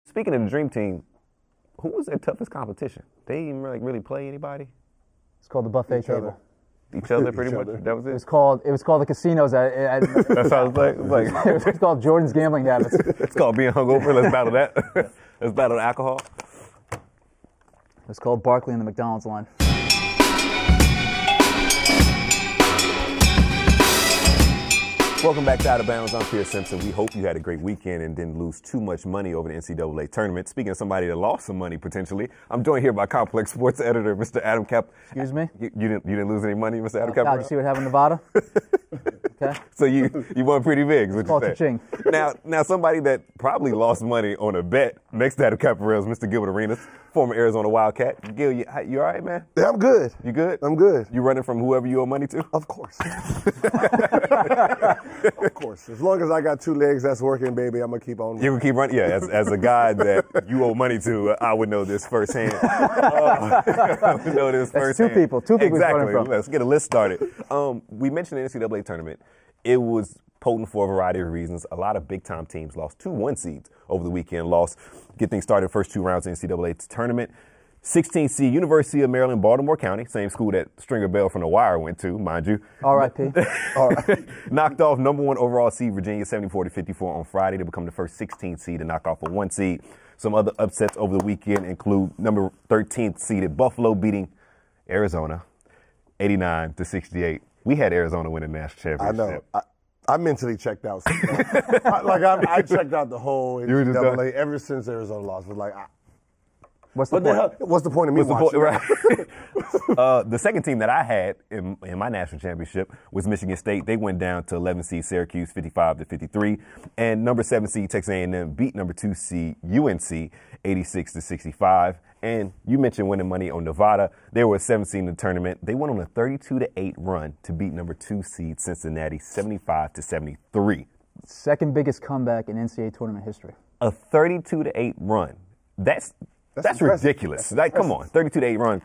Speaking of the Dream Team, who was their toughest competition? They didn't really play anybody? It's called the buffet table. Each other, pretty much? That was it? It was called the casinos. That sounds like it was called Jordan's gambling habits. It's called being hungover. Let's battle that. Let's battle the alcohol. It's called Barkley in the McDonald's line. Welcome back to Out of Bounds. I'm Pierce Simpson. We hope you had a great weekend and didn't lose too much money over the NCAA tournament. Speaking of somebody that lost some money potentially, I'm joined here by Complex Sports editor, Mr. Adam Cap. Excuse me? You didn't lose any money, Mr. Adam Cap? Did you see what happened in Nevada? Okay. So you won pretty big, is what Call you it saying. Now somebody that probably lost money on a bet next to Adam Caparell is Mr. Gilbert Arenas, former Arizona Wildcat. Gil, you all right, man? Yeah, I'm good. You good? I'm good. You running from whoever you owe money to? Of course. Of course. As long as I got two legs that's working, baby, I'm going to keep on running. You can keep running? Yeah, as a guy that you owe money to, I would know this firsthand. I would know this firsthand. Two people Exactly. From. Let's get a list started. We mentioned the NCAA tournament. It was potent for a variety of reasons. A lot of big-time teams lost. 2 1 seeds over the weekend get things started first 2 rounds of the NCAA tournament. 16 seed University of Maryland, Baltimore County, same school that Stringer Bell from The Wire went to, mind you. R.I.P. All right. Knocked off number 1 overall seed Virginia 74-54 on Friday to become the first 16 seed to knock off a 1 seed. Some other upsets over the weekend include number 13th seeded Buffalo beating Arizona 89-68. We had Arizona win a national championship. I know. I mentally checked out. I checked out the whole NCAA ever since Arizona lost. It was like, What's the point? What's the point of me watching? Right. The second team that I had in my national championship was Michigan State. They went down to 11 seed Syracuse 55-53, and number 7 seed Texas A&M beat number 2 seed UNC 86-65. And you mentioned winning money on Nevada. They were 7 seed in the tournament. They went on a 32-8 run to beat number 2 seed Cincinnati 75-73. Second biggest comeback in NCAA tournament history. A 32-8 run. That's ridiculous. Come on, 32-8 run.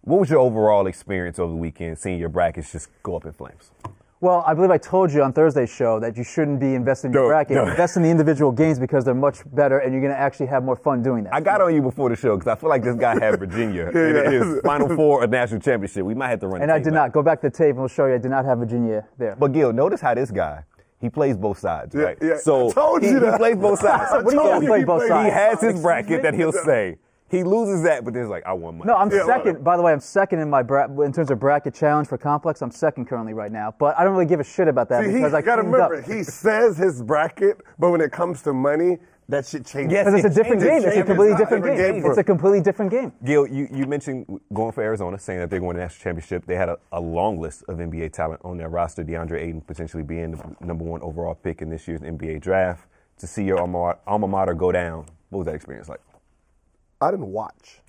What was your overall experience over the weekend, seeing your brackets just go up in flames? Well, I believe I told you on Thursday's show that you shouldn't be investing in your bracket. Invest in the individual games because they're much better, and you're going to actually have more fun doing that. I got on you before the show because I feel like this guy had Virginia in his Final Four of national championship. We might have to run. And I did not. Go back to the tape, and we'll show you I did not have Virginia there. But Gil, notice how this guy. He plays both sides, right? Yeah, so I told you he plays both sides. What do you mean play both sides? He has his bracket that he'll say. He loses that, but then it's like, I won money. No, I'm second. By the way, I'm second in in terms of bracket challenge for Complex. I'm second currently right now. But I don't really give a shit about that because I gotta remember, up. he says his bracket, but when it comes to money, that shit changes. Yes, because it's a different game. It's a completely different game. It's a completely different game. Gil, you mentioned going for Arizona, saying that they're going to the national championship. They had a long list of NBA talent on their roster. DeAndre Ayton potentially being the number 1 overall pick in this year's NBA draft. To see your alma mater go down, what was that experience like? I didn't watch.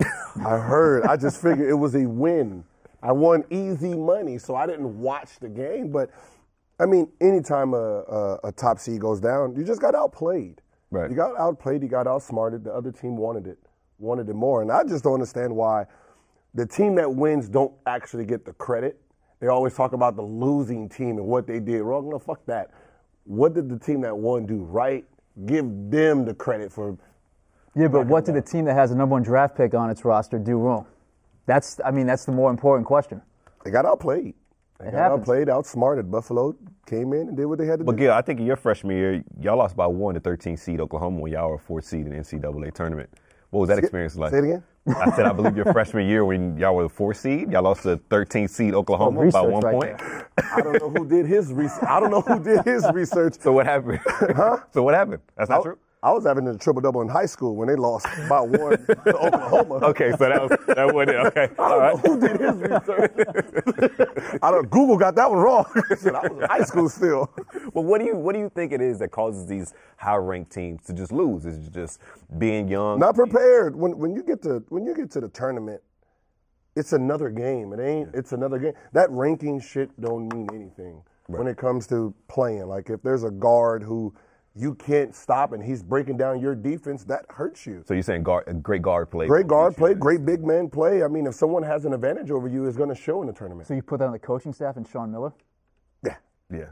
I heard. I just figured it was a win. I won easy money, so I didn't watch the game. But, I mean, anytime a top seed goes down, you just got outplayed. Right. You got outplayed. You got outsmarted. The other team wanted it more. And I just don't understand why the team that wins don't actually get the credit. They always talk about the losing team and what they did wrong. No, fuck that. What did the team that won do right? Give them the credit for. Yeah, but what did the team that has the number 1 draft pick on its roster do wrong? That's the more important question. They got outplayed. Outplayed, outsmarted. Buffalo came in and did what they had to do. But Gil, I think in your freshman year, y'all lost by 1 to 13 seed Oklahoma when y'all were 4th seed in the NCAA tournament. What was that experience like? Say it again? I said I believe your freshman year when y'all were the 4th seed, y'all lost to 13th seed Oklahoma by 1 point. I don't know who did his research. So what happened? Huh? So what happened? That's not true? I was having a triple-double in high school when they lost by 1 to Oklahoma. Okay, so that wasn't it. Okay, all right. Who did his research? Google got that one wrong. I was in high school still. Well, what do you think it is that causes these high-ranked teams to just lose? Is it just being young? Not prepared. When you get to the tournament, it's another game. It's another game. That ranking shit don't mean anything when it comes to playing. Like if there's a guard who you can't stop and he's breaking down your defense, that hurts you. So you're saying great guard play. Great guard play, great big man play. I mean, if someone has an advantage over you, it's going to show in the tournament. So you put that on the coaching staff and Sean Miller? Yeah. Yeah.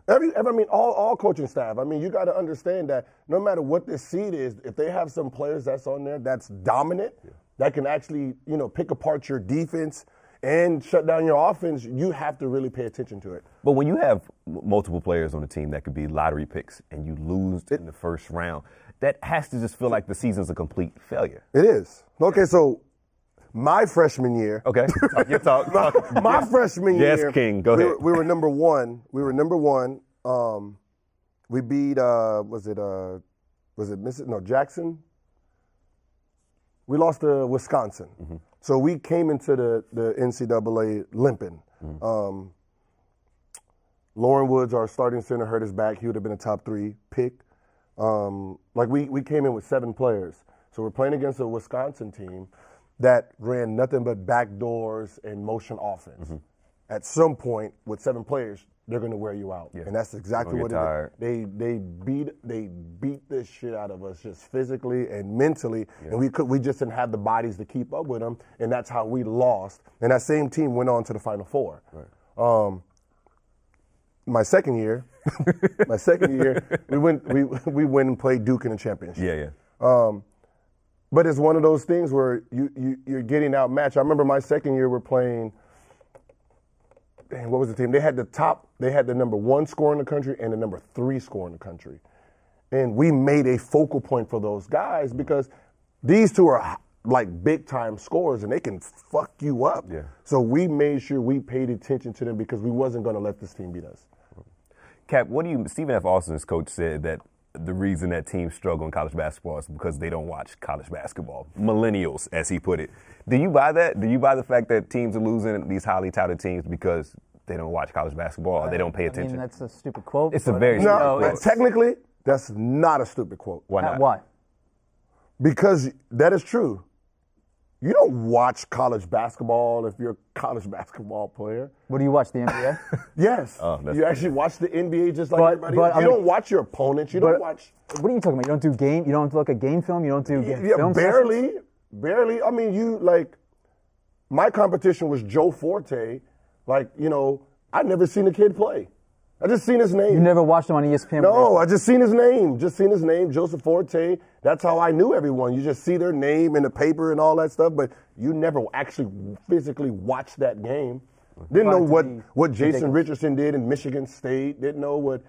All coaching staff. I mean, you got to understand that no matter what this seed is, if they have some players that's on there that's dominant, that can actually, pick apart your defense and shut down your offense, you have to really pay attention to it. But when you have multiple players on the team that could be lottery picks and you lose in the first round, that has to just feel like the season's a complete failure. It is. Okay, so my freshman year. Okay, you talk. My freshman year. Yes, King. Go ahead. We were number one. We beat Jackson. We lost to Wisconsin. Mm-hmm. So we came into the NCAA limping. Mm-hmm. Lauren Woods, our starting center, hurt his back. He would have been a top 3 pick. We came in with 7 players. So we're playing against a Wisconsin team that ran nothing but backdoors and motion offense. Mm-hmm. At some point, with 7 players, they're going to wear you out, and that's exactly what it is. They beat the shit out of us, just physically and mentally, and we just didn't have the bodies to keep up with them, and that's how we lost. And that same team went on to the Final Four. Right. My second year, we went and played Duke in the championship. But it's one of those things where you're getting outmatched. I remember my second year we're playing. What was the team? They had the number 1 scorer in the country and the number 3 scorer in the country. And we made a focal point for those guys because these two are like big time scorers and they can fuck you up. Yeah. So we made sure we paid attention to them because we wasn't going to let this team beat us. Cap, Stephen F. Austin's coach said that the reason that teams struggle in college basketball is because they don't watch college basketball. Millennials, as he put it. Do you buy that? Do you buy the fact that teams are losing, these highly touted teams, because they don't watch college basketball or they don't pay attention? I mean, that's a stupid quote. It's a very stupid quote. Technically, that's not a stupid quote. Why not? Why? Because that is true. You don't watch college basketball if you're a college basketball player. What do you watch, the NBA? Yes. You actually watch the NBA just like everybody else. You don't watch your opponents. You don't watch. What are you talking about? You don't do game? You don't look at game film? You don't do film barely. sessions? Barely. I mean, my competition was Joe Forte. I'd never seen the kid play. I just seen his name. You never watched him on ESPN? No, I just seen his name. Joseph Forte. That's how I knew everyone. You just see their name in the paper and all that stuff, but you never actually physically watched that game. Didn't know what Jason Richardson did in Michigan State. Didn't know what,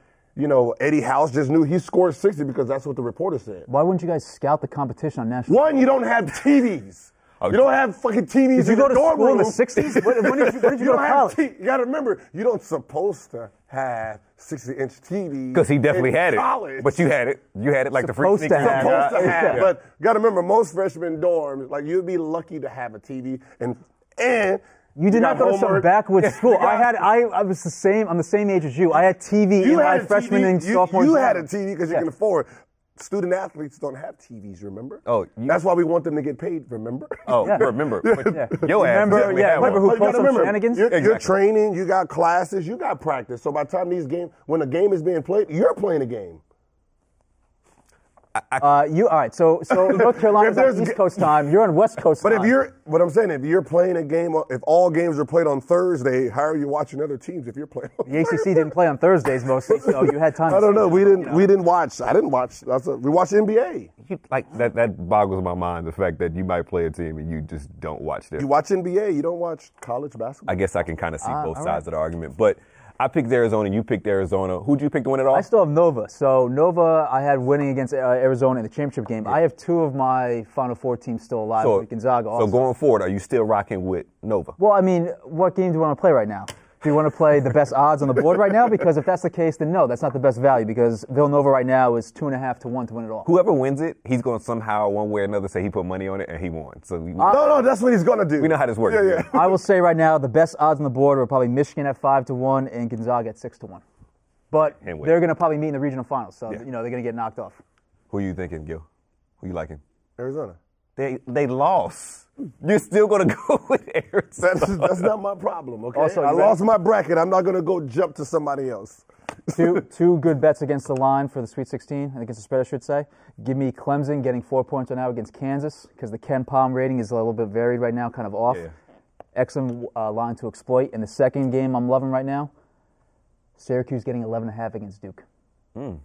Eddie House just knew he scored 60 because that's what the reporter said. Why wouldn't you guys scout the competition on national? One, you don't have TVs. You don't have fucking TVs Did you go to school in the 60s? When did you go to college? You got to remember, you don't supposed to have 60-inch TVs. Because he definitely had college. it. But you had it. You had it like supposed the freak. Supposed to have. Yeah. But you got to remember, most freshman dorms, you'd be lucky to have a TV. And you did not go to some backwoods school. I was the same. I'm the same age as you. I had TV in my freshman and sophomore year. You had a TV because you can afford. Student athletes don't have TVs, remember? That's why we want them to get paid, remember? Remember. Remember who pulled some shenanigans? You're training, you got classes, you got practice. So by the time when a game is being played, you're playing a game. All right. So North Carolina's on East Coast time. You're on West Coast time. But if you're playing a game, if all games are played on Thursday, how are you watching other teams if you're playing on The ACC didn't play on Thursdays mostly, so you had time. I don't know. We didn't watch. I didn't watch. We watched NBA. That boggles my mind, the fact that you might play a team and you just don't watch them. You watch NBA. You don't watch college basketball. I guess I can kind of see both sides of the argument, but. I picked Arizona. You picked Arizona. Who'd you pick to win it all? I still have Nova. So Nova, I had winning against Arizona in the championship game. Yeah. I have 2 of my Final Four teams still alive with Gonzaga also. So going forward, are you still rocking with Nova? Well, I mean, what game do you want to play right now? Do you want to play the best odds on the board right now? Because if that's the case, then no, that's not the best value because Villanova right now is 2.5 to 1 to win it all. Whoever wins it, he's going to somehow, one way or another, say he put money on it and he won. So no, that's what he's going to do. We know how this works. Yeah. I will say right now, the best odds on the board are probably Michigan at 5 to 1 and Gonzaga at 6 to 1. But they're going to probably meet in the regional finals, so they're going to get knocked off. Who are you thinking, Gil? Who you liking? Arizona. They lost. You're still going to go with Arizona. That's not my problem, okay? Also, I lost my bracket. I'm not going to go jump to somebody else. Two good bets against the line for the Sweet 16, against the spread, I should say. Give me Clemson getting 4 points right now against Kansas because the Ken Palm rating is a little bit varied right now, kind of off. Excellent line to exploit. In the second game I'm loving right now, Syracuse getting 11.5 against Duke. I'm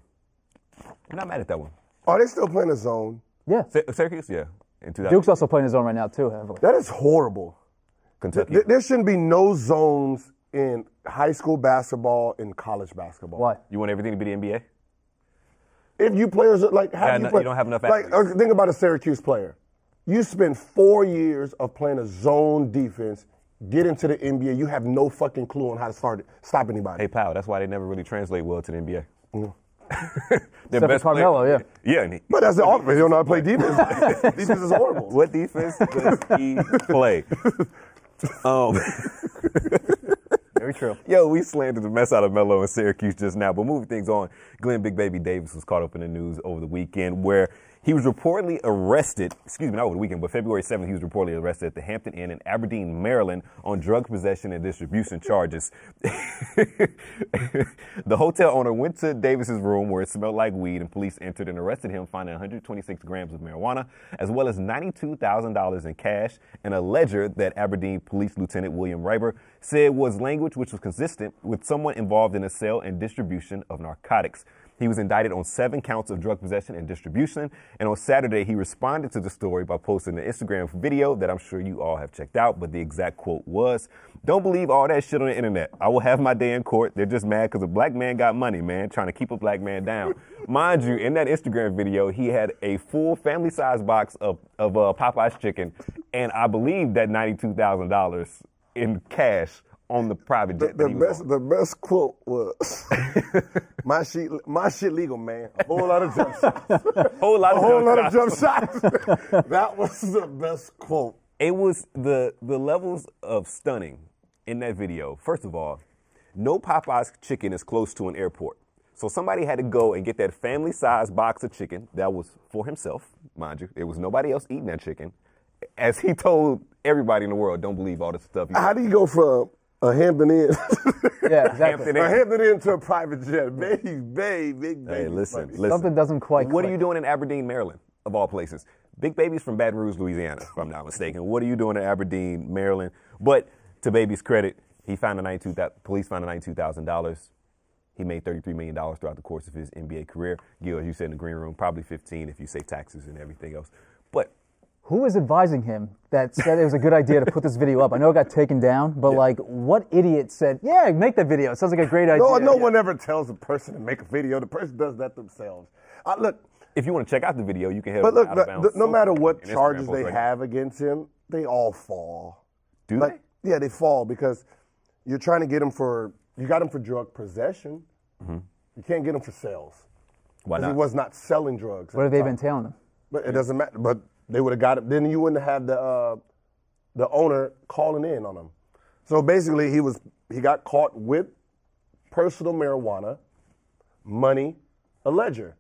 not mad at that one. Are they still playing a zone? Yeah. Syracuse, yeah. In 2000. Duke's also playing his own right now, too, heavily. That is horrible. Kentucky. There shouldn't be no zones in high school basketball and college basketball. Why? You want everything to be the NBA? If you players are like, you don't have enough like, athletes. think about a Syracuse player. You spend 4 years of playing a zone defense, get into the NBA. You have no fucking clue on how to stop anybody. Hey, pal, that's why they never really translate well to the NBA. Except for Carmelo, yeah. Yeah. But that's the offense. He don't know how to play defense. Defense is horrible. What defense does he play? Very true. Yo, we slandered the mess out of Melo in Syracuse just now, but moving things on, Glen Big Baby Davis was caught up in the news over the weekend where he was reportedly arrested, not over the weekend, but February 7th, he was reportedly arrested at the Hampton Inn in Aberdeen, Maryland on drug possession and distribution charges. The hotel owner went to Davis's room where it smelled like weed, and police entered and arrested him, finding 126 grams of marijuana, as well as $92,000 in cash, and a ledger that Aberdeen Police Lieutenant William Reiber said was language which was consistent with someone involved in the sale and distribution of narcotics. He was indicted on 7 counts of drug possession and distribution, and on Saturday he responded to the story by posting an Instagram video that I'm sure you all have checked out, but the exact quote was, "Don't believe all that shit on the internet. I will have my day in court. They're just mad because a black man got money, man, trying to keep a black man down." Mind you, in that Instagram video, he had a full family-sized box of Popeye's chicken, and I believe that $92,000 in cash on the private jet. The best quote was, my shit legal, man. A whole lot of jump shots. A whole lot of jump shots. That was the best quote. It was the levels of stunning in that video. First of all, no Popeye's chicken is close to an airport. So somebody had to go and get that family-sized box of chicken that was for himself, mind you. There was nobody else eating that chicken. As he told everybody in the world, don't believe all this stuff. How do you go from a Hampton Inn? Yeah, exactly. A Hampton Inn to a private jet. Baby. Hey, listen. Something doesn't quite What click. are you doing in Aberdeen, Maryland, of all places? Big Baby's from Baton Rouge, Louisiana, if I'm not mistaken. What are you doing in Aberdeen, Maryland? But to Baby's credit, police found $92,000. He made $33 million throughout the course of his NBA career. Gil, as you said in the green room, probably 15 if you say taxes and everything else. But who was advising him that said it was a good idea to put this video up? I know it got taken down, but like, what idiot said, yeah, make that video? It sounds like a great idea. No one ever tells a person to make a video. The person does that themselves. Look, if you want to check out the video, you can head but over look, to Out of Bounds no matter what and Instagram charges post they right have against him, they all fall. Do they? Yeah, they fall because you're trying to get him you got him for drug possession. Mm-hmm. You can't get him for sales. Why not? He was not selling drugs. What have they been telling him? But it doesn't matter. But they would have got it. Then you wouldn't have the owner calling in on him. So basically, he got caught with personal marijuana, money, a ledger.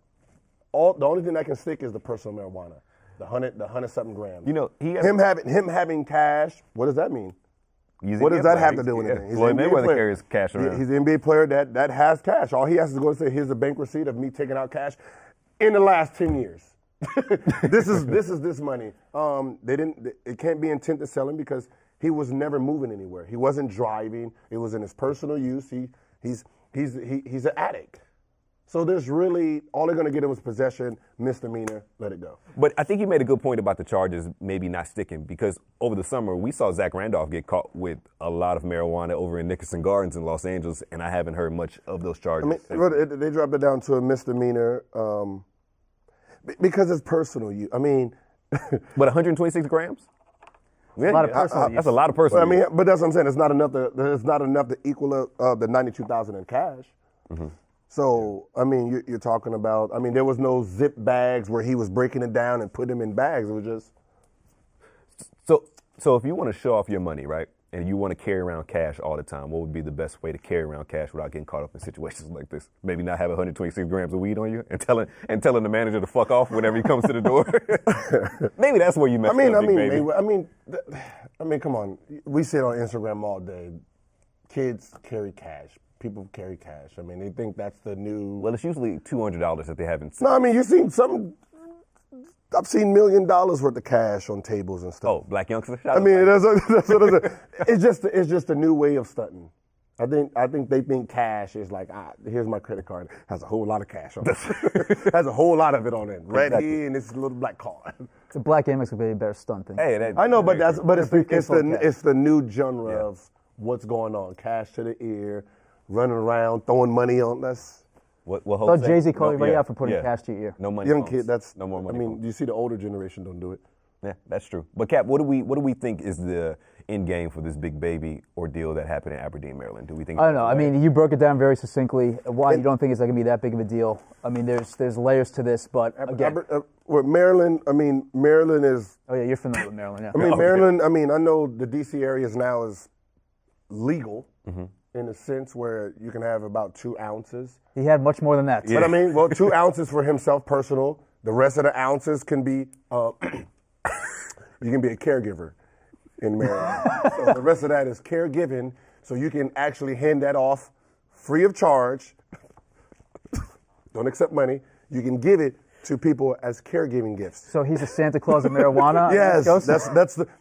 The only thing that can stick is the personal marijuana, the 100-something grams. You know, him having cash. What does that mean? What does that have to do with anything? He's Floyd an NBA Mayweather player. carries cash around. He's an NBA player that has cash. All he has to go and say, here's a bank receipt of me taking out cash in the last 10 years. This is this money. It can't be intent to sell him because he was never moving anywhere. He wasn't driving. It was in his personal use. He's an addict. So there's really, all they're going to get him is possession, misdemeanor, let it go. But I think you made a good point about the charges maybe not sticking because over the summer we saw Zach Randolph get caught with a lot of marijuana over in Nickerson Gardens in Los Angeles, and I haven't heard much of those charges. I mean, they dropped it down to a misdemeanor because it's personal use. I mean, but 126 grams? A lot of personal use. That's a lot of personal use. But that's what I'm saying. It's not enough to equal the $92,000 in cash. Mm-hmm. So, I mean, you're talking about, there was no zip bags where he was breaking it down and putting them in bags. It was just. So if you want to show off your money, right, and you want to carry around cash all the time, what would be the best way to carry around cash without getting caught up in situations like this? Maybe not have 126 grams of weed on you and telling the manager to fuck off whenever he comes to the door. Maybe that's where you mess up, baby. Come on. We see it on Instagram all day. Kids carry cash. People carry cash. They think that's the new. Well, it's usually $200 that they haven't. No, you've seen some. I've seen $1 million worth of cash on tables and stuff. Oh, black youngster. That's what it is. It's just a new way of stunting. I think they think cash is like, here's my credit card. Has a whole lot of cash on it. Has a whole lot of it on it. Right here, and it's a little black card. The black Amex would be a better stunt thing. Hey, I know, but it's the new genre of what's going on. Cash to the ear, running around, throwing money on us. I thought Jay-Z called everybody out for putting cash to your ear. No money. Young kid, that's no more money. I mean, you see the older generation don't do it. Yeah, that's true. But Cap, what do we think is the end game for this big baby ordeal that happened in Aberdeen, Maryland? Do we think? I don't know. I mean, you broke it down very succinctly. Why you don't think it's going to be that big of a deal? I mean, there's layers to this, but again, with Maryland, I mean, Maryland is. Oh yeah, you're familiar with Maryland. Yeah. I mean, Maryland. I mean, I know the D.C. area now is legal in a sense where you can have about 2 ounces. He had much more than that. But I mean, well, 2 ounces for himself, personal. The rest of the ounces can be. You can be a caregiver in Maryland. So the rest of that is caregiving, so you can actually hand that off free of charge. Don't accept money. You can give it to people as caregiving gifts. So he's a Santa Claus of marijuana? Yes,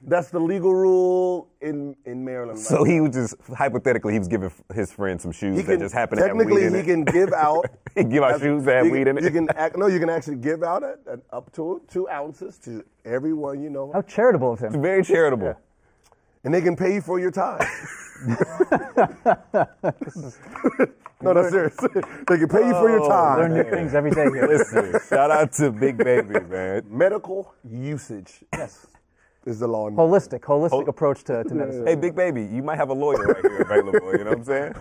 that's the legal rule in Maryland. Right? So he was just, hypothetically, he was giving his friend some shoes that just happened to have weed in it. Technically, he can give out. He give out shoes that have weed in it? You can actually give out up to 2 ounces to everyone you know. How charitable of him. It's very charitable. Yeah. And they can pay you for your time. No, that's serious. They can pay you for your time. Learn new things every day here. Listen, shout out to Big Baby, man. Medical usage. Yes. Is the law. Holistic approach to medicine. Hey, Big Baby, you might have a lawyer right here available, you know what I'm saying?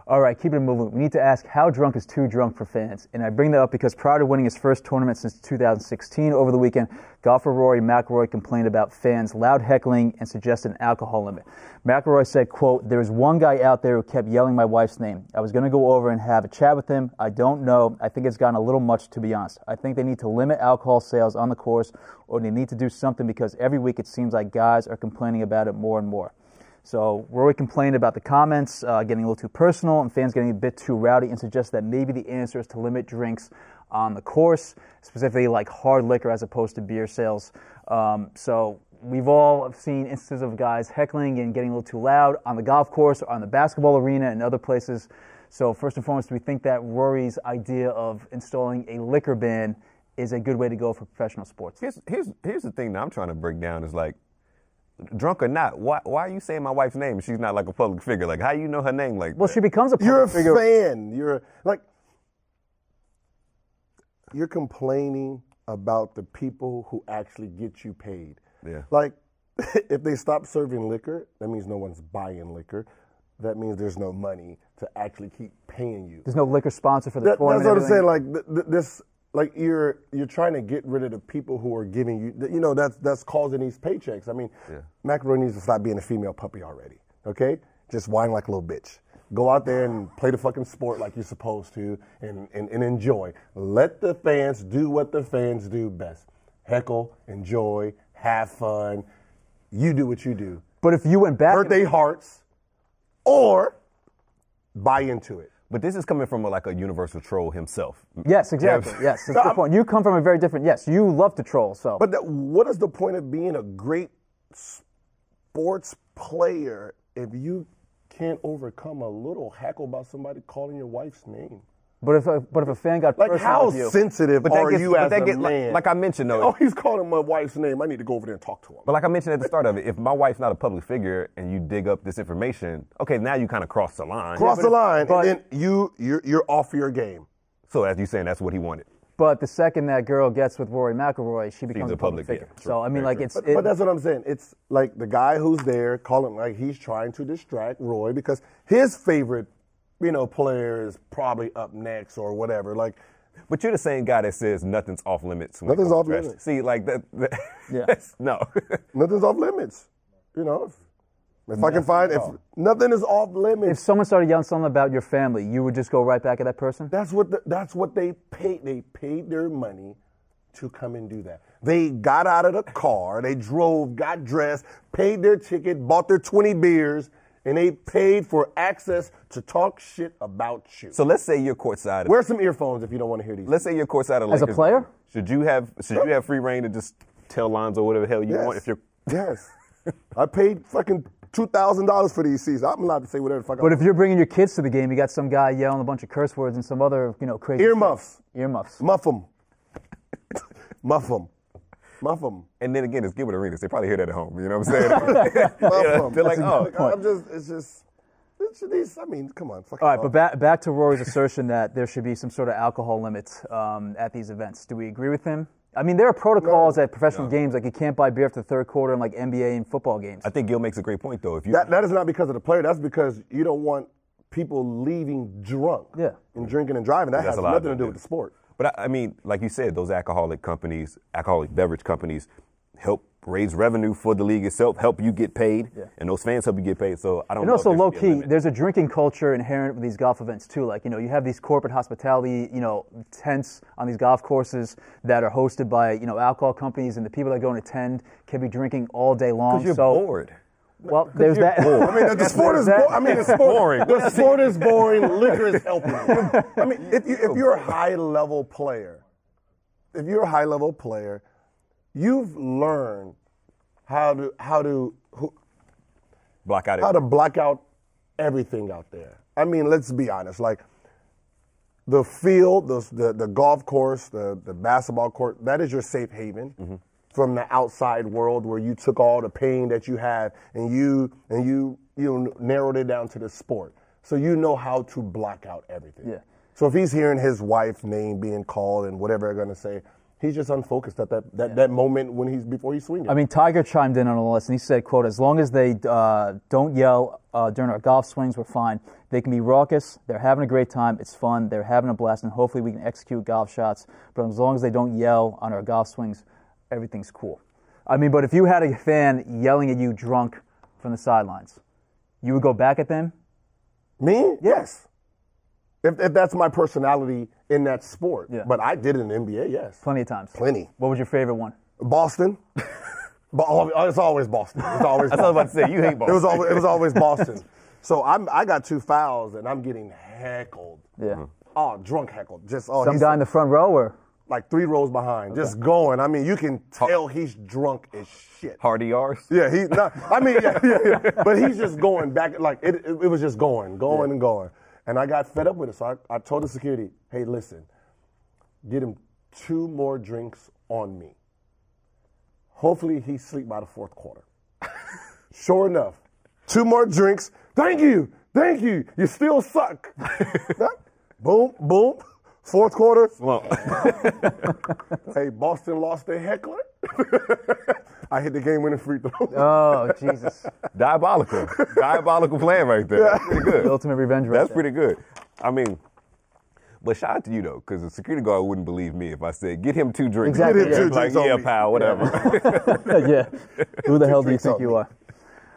All right, keep it moving. We need to ask, how drunk is too drunk for fans? And I bring that up because prior to winning his first tournament since 2016 over the weekend, golfer Rory McIlroy complained about fans loud heckling and suggested an alcohol limit. McIlroy said, quote, "There's one guy out there who kept yelling my wife's name. I was going to go over and have a chat with him. I don't know. I think it's gotten a little much, to be honest. I think they need to limit alcohol sales on the course, or they need to do something because every week it seems like guys are complaining about it more and more." So Rory complained about the comments getting a little too personal and fans getting a bit too rowdy, and suggested that maybe the answer is to limit drinks on the course, specifically like hard liquor as opposed to beer sales. So we've all seen instances of guys heckling and getting a little too loud on the golf course or on the basketball arena and other places. So first and foremost, we think that Rory's idea of installing a liquor ban is a good way to go for professional sports. Here's the thing that I'm trying to break down is like, drunk or not, why are you saying my wife's name if she's not like a public figure? Like, how you know her name like Well, that? she becomes a public figure. You're a fan. You're complaining about the people who actually get you paid. Yeah. Like, if they stop serving liquor, that means no one's buying liquor. That means there's no money to actually keep paying you. There's no liquor sponsor for the tournament. That's what I'm saying. Like, you're trying to get rid of the people who are giving you. You know, that's causing these paychecks. I mean, McIlroy needs to stop being a female puppy already. Okay, just whine like a little bitch. Go out there and play the fucking sport like you're supposed to, and enjoy. Let the fans do what the fans do best: heckle, enjoy, have fun. You do what you do. But if you went back, hurt their hearts, or buy into it. But this is coming from a universal troll himself. Yes, exactly. Yes, that's the point. You come from a very different. Yes, you love to troll. So, but what is the point of being a great sports player if you can't overcome a little heckle about somebody calling your wife's name? But if a fan got like, personal how with you, sensitive are you as a man? Like I mentioned, though. Oh, he's calling my wife's name. I need to go over there and talk to him. But like I mentioned at the start of it, if my wife's not a public figure and you dig up this information, okay, now you kind of cross the line. Cross the line, and then you're off your game. So as you saying, that's what he wanted. But the second that girl gets with Rory McIlroy, she becomes a public figure. Yeah, so I mean, like But that's what I'm saying. It's like the guy who's there calling, like he's trying to distract Roy because his favorite, player is probably up next or whatever. Like, but you're the same guy that says nothing's off limits. Nothing's off limits. See, like that. Yeah. No. Nothing's off limits. If I can find, if nothing is off limits. If someone started yelling something about your family, you would just go right back at that person? That's what they paid. They paid their money to come and do that. They got out of the car, they drove, got dressed, paid their ticket, bought their 20 beers, and they paid for access to talk shit about you. So let's say you're courtside. Wear some earphones if you don't want to hear these. Let's say you're courtside of As a player? Should you have free reign to just tell Lonzo whatever the hell you want if you're? Yes. I paid fucking $2,000 for these seats. I'm allowed to say whatever the fuck I But want. if you're bringing your kids to the game, you got some guy yelling a bunch of curse words and some other, crazy Earmuffs. Earmuffs. Muff them. Muff them. Muff them. And then again, it's Gilbert Arenas. They probably hear that at home. You know what I'm saying? Muff them. They're like, oh. I mean, come on. All right, but back to Rory's assertion that there should be some sort of alcohol limit at these events. Do we agree with him? I mean, there are protocols at professional games, like you can't buy beer after the third quarter in like NBA and football games. I think Gil makes a great point, though. If you That is not because of the player. That's because you don't want people leaving drunk and drinking and driving. That has nothing to do with the sport. But I mean, like you said, those alcoholic beverage companies help raise revenue for the league itself, help you get paid, and those fans help you get paid. So I don't know. And also, low key, there's a drinking culture inherent with these golf events too. Like, you have these corporate hospitality, tents on these golf courses that are hosted by, alcohol companies, and the people that go and attend can be drinking all day long. Because you're bored. Well, there's that. I mean, the sport is boring. I mean, the sport, boring. The sport is boring. Liquor is helping. I mean, if you're a high-level player, you've learned how to block out block out everything out there. I mean, let's be honest. Like the field, the golf course, the basketball court, that is your safe haven from the outside world where you took all the pain that you had and you narrowed it down to the sport. So you know how to block out everything. Yeah. So if he's hearing his wife's name being called and whatever they're going to say, he's just unfocused at that moment before he's swinging. I mean, Tiger chimed in on all this, and he said, quote, as long as they don't yell during our golf swings, we're fine. They can be raucous. They're having a great time. It's fun. They're having a blast, and hopefully we can execute golf shots. But as long as they don't yell on our golf swings, everything's cool. I mean, but if you had a fan yelling at you drunk from the sidelines, you would go back at them? Me? Yes. If that's my personality in that sport. Yeah. But I did it in the NBA, yes. Plenty of times. Plenty. What was your favorite one? Boston. It's always Boston. It's always That's what I was about to say. You hate Boston. It was always Boston. So I got 2 fouls, and I'm getting heckled. Yeah. Oh, drunk heckled. Just Some guy in the front row, or? like 3 rows behind, just going. I mean, you can tell he's drunk as shit. Hardy R's? Yeah, he's not. I mean, yeah. But he's just going back. Like it was just going and going. And I got fed up with it. So I told the security, hey, listen, get him 2 more drinks on me. Hopefully he sleep by the 4th quarter. Sure enough, 2 more drinks. Thank you. You still suck. Boom, boom. 4th quarter. Well, Hey, Boston lost their heckler. I hit the game-winning free throw. Oh, Jesus. diabolical plan right there. That's pretty good. The ultimate revenge right That's there. pretty good. I mean, but shout out to you, though, because the security guard wouldn't believe me if I said, get him 2 drinks. Exactly. Get him 2 Like, drinks on yeah, me. pal, whatever. Yeah. Who the hell do you drinks think on you me. are?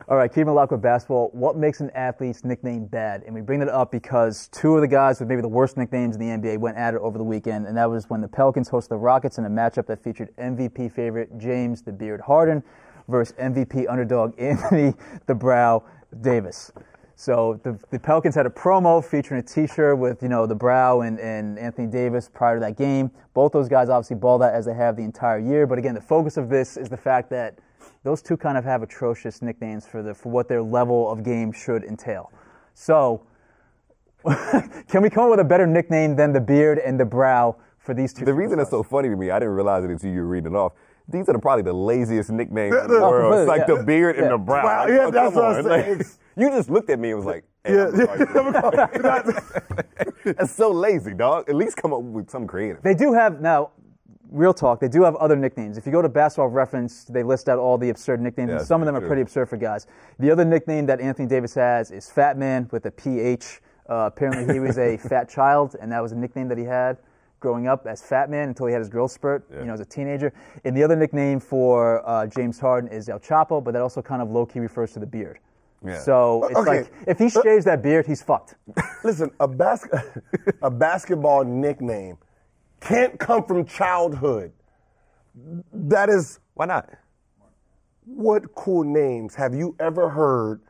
All right, keeping it locked with basketball. What makes an athlete's nickname bad? And we bring that up because 2 of the guys with maybe the worst nicknames in the NBA went at it over the weekend, and that was when the Pelicans hosted the Rockets in a matchup that featured MVP favorite James the Beard Harden versus MVP underdog Anthony the Brow Davis. So the Pelicans had a promo featuring a T-shirt with, the Brow and Anthony Davis prior to that game. Both those guys obviously balled out as they have the entire year. But again, the focus of this is the fact that those 2 kind of have atrocious nicknames for what their level of game should entail. So, can we come up with a better nickname than the Beard and the Brow for these 2? The reason it's so funny to me, I didn't realize it until you were reading it off. These are probably the laziest nicknames in the world. It's like the Beard and the Brow. Wow, Like, yeah, that's come what I'm on. saying. Like, you just looked at me and was like, hey, that's so lazy, dog. At least come up with something creative. They do have, now, real talk, they do have other nicknames. If you go to Basketball Reference, they list out all the absurd nicknames, Yeah, and some of them are true. pretty absurd for guys. The other nickname that Anthony Davis has is Fat Man with a PH. Apparently he was a fat child, and that was a nickname that he had growing up as Fat Man until he had his growth spurt, as a teenager. And the other nickname for James Harden is El Chapo, but that also kind of low-key refers to the beard. Yeah. So it's Okay. like, if he shaves that beard, he's fucked. Listen, a basketball nickname can't come from childhood. That is, Why not? what cool names have you ever heard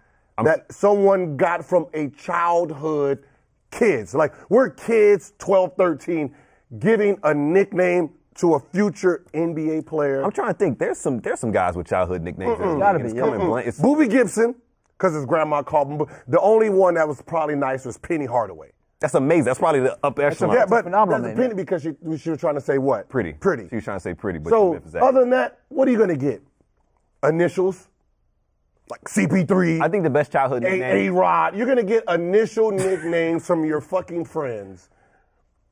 that someone got from a childhood kids? Like, we're kids, 12, 13, giving a nickname to a future NBA player. I'm trying to think. There's some guys with childhood nicknames. Gotta be, It's yeah. coming blunt. It's Boobie Gibson, because his grandma called him. The only one that was probably nice was Penny Hardaway. That's amazing. That's probably the upper echelon. Yeah, but phenomenal that's name, Penny because she was trying to say what? Pretty. Pretty. She was trying to say pretty, but So, she other than that, what are you going to get? Initials? Like CP3? I think the best childhood nickname. A-Rod. You're going to get initial nicknames from your fucking friends.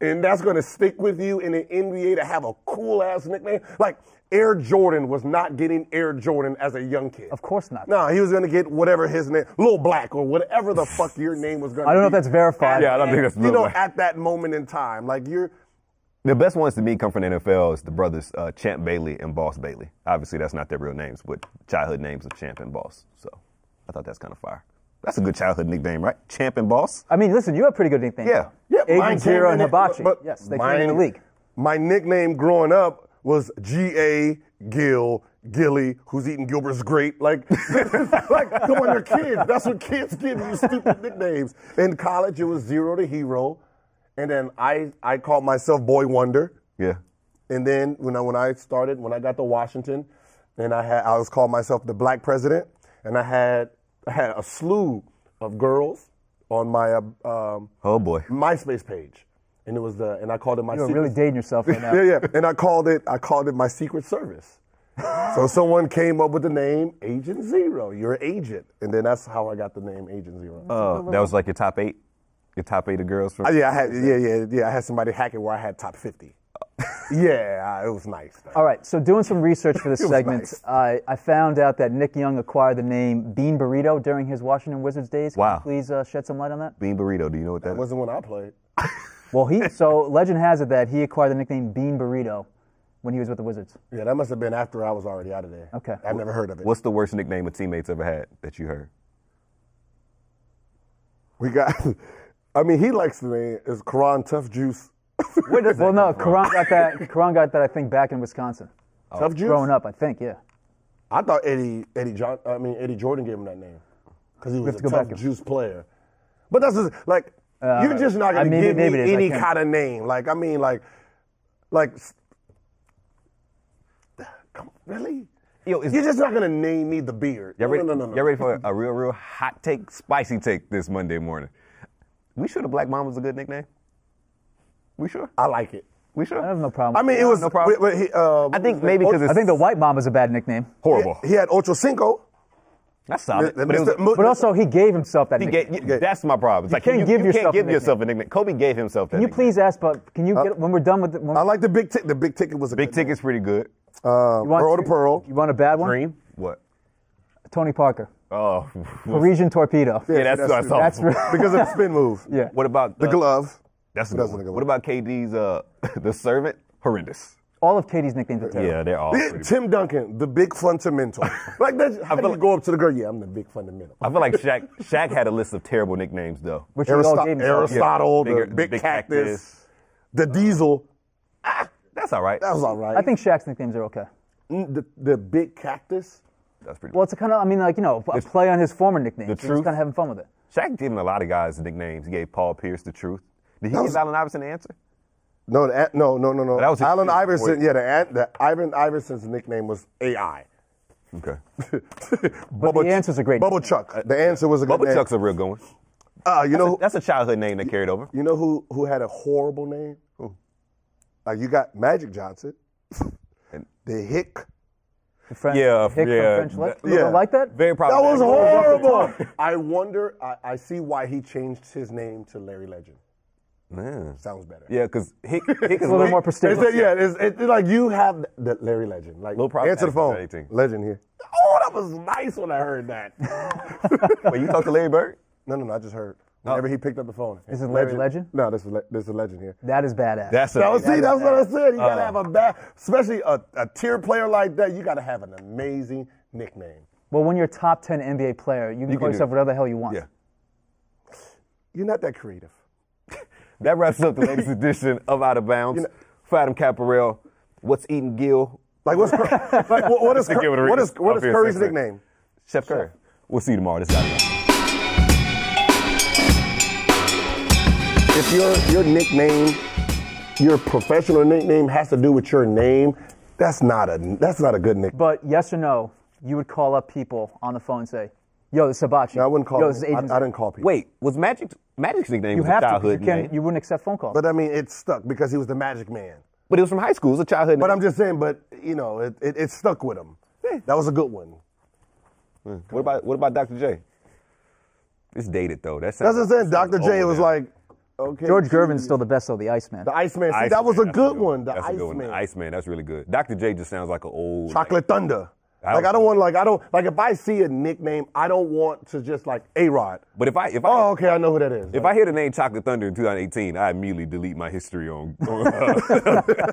And that's going to stick with you in the NBA to have a cool-ass nickname. Like, Air Jordan was not getting Air Jordan as a young kid. Of course not. No, he was going to get whatever his name, Lil Black or whatever the fuck your name was going to be. I don't know if that's verified. Yeah, I don't think that's You Lil know, Black. at that moment in time. Like, The best ones to me come from the NFL is the brothers Champ Bailey and Boss Bailey. Obviously, that's not their real names, but childhood names of Champ and Boss. So I thought that's kind of fire. That's a good childhood nickname, right? Champ and Boss. I mean, listen, you have pretty good nicknames. Yeah. Agent Zero and Hibachi. But Yes, they came in the league. My nickname growing up was G.A. Gil, Gilly, who's eating Gilbert's grape. Like, like, come on, you're kids. That's what kids give you, stupid nicknames. In college, it was Zero to Hero. And then I called myself Boy Wonder. Yeah. And then when I got to Washington, and I was called myself the Black President, and I had a slew of girls on my Oh boy. MySpace page, and it was and I called it my. You're secret, really dating yourself right now. yeah, and I called it my Secret Service. So someone came up with the name Agent Zero. You're an agent, and then that's how I got the name Agent Zero. That was like your top 8? Your top 8 of girls? From Yeah, I had somebody hack it where I had top 50. Yeah, it was nice. All right, so doing some research for this It was segment, nice. I found out that Nick Young acquired the name Bean Burrito during his Washington Wizards days. Can Wow. you please shed some light on that? Bean Burrito. Do you know what that That is? wasn't when I played. Well, legend has it that he acquired the nickname Bean Burrito when he was with the Wizards. Yeah, that must have been after I was already out of there. Okay. I've never heard of it. What's the worst nickname a teammate's ever had that you heard? We got? I mean, he likes the name is Karan Tough Juice. Well, no, Karan got that. Karan got that, I think, back in Wisconsin. Tough Juice. Growing up, I think, yeah. I thought Eddie Jordan gave him that name because he was have a to go tough back and- juice player. But that's just, like you're just not going to give maybe it me is, I any can't- kind of name. Like I mean, like, come, really? Yo, You're just not going to name me the beard. Y'all ready, No. y'all ready for a real hot take, spicy take this Monday morning? We sure the Black Mama's a good nickname? We sure? I like it. We sure? I have no problem. I mean, it was No problem. but he, I think maybe because it's I think the White Mama's a bad nickname. horrible. he had Ocho Cinco. That's solid. The- But it was, But also, he gave himself that he nickname. gave, that's my problem. It's like can't give you yourself can't give a yourself a nickname. Kobe gave himself that Can you nickname. please ask, but can you get when we're done with it? I like the big ticket. The big ticket was a Big good Ticket's pretty good. you want Earl to Pearl. You want a bad one? Dream? What? Tony Parker. Oh. Parisian Torpedo. Yeah, that's true. awful. because of the spin move. Yeah. What about The glove. That's a That's good a good one. one. What about KD's The Servant? Horrendous. All of Katie's nicknames are terrible. Yeah, they're all Yeah, pretty Tim Duncan, the big fundamental. Like that. How do you go up to the girl? Yeah, I'm the big fundamental. I feel like Shaq had a list of terrible nicknames though. Which we all gave himself. Aristotle, Bigger- the big big cactus, the diesel. That's all right. That was all right. I think Shaq's nicknames are okay. The big cactus. That's pretty. Well, it's a kind of, I mean, like, you know, a play on his former nickname. The He's Truth? kind of having fun with it. Shaq gave a lot of guys nicknames. He gave Paul Pierce the Truth. Did he That give was- Allen Iverson the answer? No, no. That was his Allen nickname. Iverson. Yeah, the Ivan Iverson's nickname was AI. Okay. But the answer's a great Bubba Chuck. The answer was a good Bubba name. Chuck's a real good one. You know, That's a childhood name that carried over. you know who had a horrible name? Who? You got Magic Johnson, And- the Hick. The French, Yeah, Hick yeah. From French Lick. Yeah. You don't like that? Very That problematic. was horrible. I wonder. I see why he changed his name to Larry Legend. Man. Sounds better. Yeah, because Hick is a little more prestigious. It's like you have the Larry Legend. Like, Little problem. answer the phone. Anything. Legend here. Oh, that was nice when I heard that. Wait, you talked to Larry Bird? No, I just heard. Whenever he picked up the phone. Is it Larry Legend? No, this is a legend here. That is badass. That's Now, see, that's what I said. You gotta Uh. have a bad, especially a tier player like that. You gotta have an amazing nickname. Well, when you're a top 10 NBA player, you can You call can do yourself it. whatever the hell you want. Yeah. You're not that creative. That wraps up the latest edition of Out of Bounds. For Adam Caparell, what's eating Gil? Like what is Give it a what is up here, Curry's second. nickname? Chef Curry. We'll see you tomorrow. This is Out of Bounds. If your nickname your professional nickname has to do with your name, that's not a good nickname. But yes or no, you would call up people on the phone and say, "Yo, this is Hibachi." No, I wouldn't call. Yo, I this is Agent didn't call people. Wait, was Magic's nickname You was a have to. childhood name? You wouldn't accept phone calls. But I mean, it stuck because he was the Magic Man. But it was from high school. It was a childhood But name. I'm just saying. But you know, it stuck with him. That was a good one. What about Dr. J? It's dated though. That's what I'm saying. Dr. J was like, okay. George Gervin's still the best though, the Iceman. The Iceman. See, that was a good one. The That's a good one. Iceman. The Iceman. That's really good. Dr. J just sounds like an old Chocolate Thunder. I don't want if I see a nickname, I don't want to just like A-Rod. But if I okay, I know who that is. If I hear the name Chocolate Thunder in 2018, I immediately delete my history on